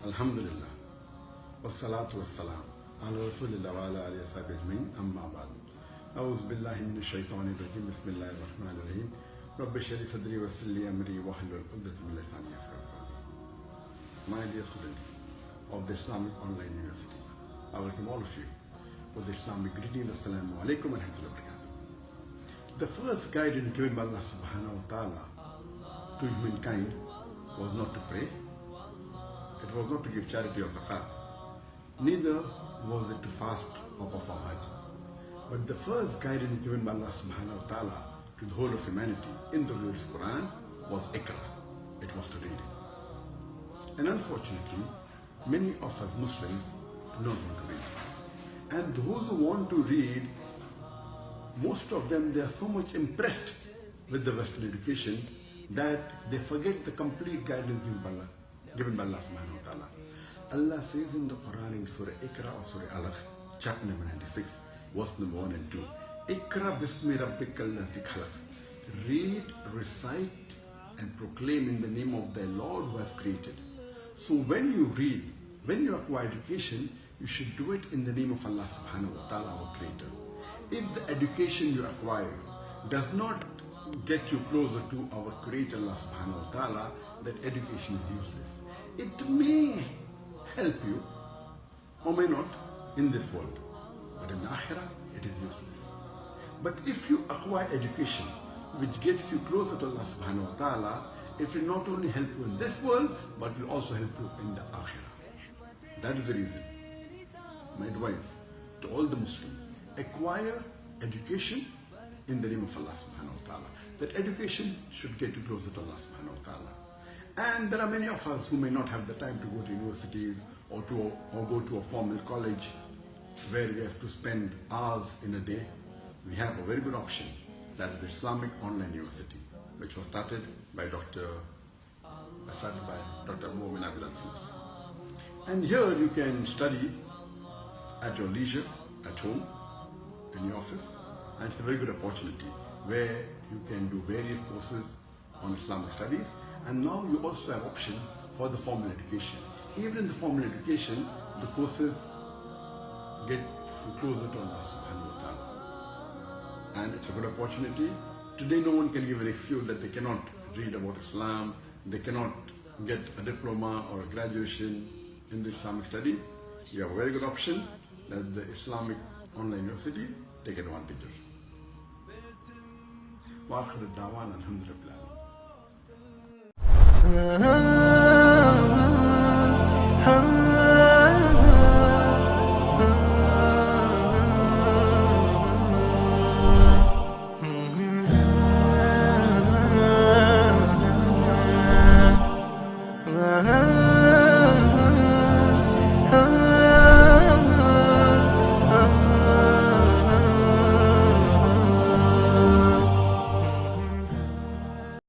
Alhamdulillah. Wassalatu wassalam. Ala Rasulillah wa ala alihi wa sahbihi ajma'in. Amma ba'd. A'udhu billahi minash shaitanir rajim. Bismillahir rahmanir rahim. Rabbi shrah li sadri wa yassir li amri wahlul 'uqdatam min lisani yafqahu qawli. My dear students of the Islamic Online University, I welcome all of you with the Islamic greeting. Assalamu alaikum wa rahmatullahi wa barakatuh. The first guidance given by Allah subhanahu wa ta'ala to humankind was not to pray. It was not to give charity or zakat. Neither was it to fast or perform hajj. But the first guidance given by Allah subhanahu wa ta'ala to the whole of humanity in the glorious Quran was Iqra. It was to read. And unfortunately, many of us Muslims do not want to read. And those who want to read, most of them, they are so much impressed with the Western education that they forget the complete guidance given by Allah subhanahu wa ta'ala. Allah says in the Quran in Surah Iqra or Surah Alaq, chapter number 96, verse number 1 and 2. Iqra bismi rabbikal ladzi khalaq. Read, recite and proclaim in the name of thy Lord who has created. So when you read, when you acquire education, you should do it in the name of Allah subhanahu wa ta'ala, our creator. If the education you acquire does not get you closer to our creator Allah subhanahu wa ta'ala, that education is useless. It may help you or may not in this world, but in the akhirah it is useless. But if you acquire education which gets you closer to Allah subhanahu wa ta'ala, it will not only help you in this world, but will also help you in the akhirah. That is the reason my advice to all the Muslims: acquire education in the name of Allah subhanahu wa ta'ala. That education should get you closer to Allah subhanahu wa ta'ala. And there are many of us who may not have the time to go to universities or go to a formal college where we have to spend hours in a day. We have a very good option, that is the Islamic Online University, which was started by Dr. Mu'min Abil Al-Fuz. And here you can study at your leisure, at home, in your office, and it's a very good opportunity where you can do various courses on Islamic studies, and now you also have option for the formal education. Even in the formal education, the courses get closer to Allah subhanahu wa ta'ala. And it's a good opportunity. Today no one can give an excuse that they cannot read about Islam, they cannot get a diploma or a graduation in the Islamic studies. You have a very good option, that the Islamic Online University, take advantage of. Wa akhir ad-da'wana alhamdulillah.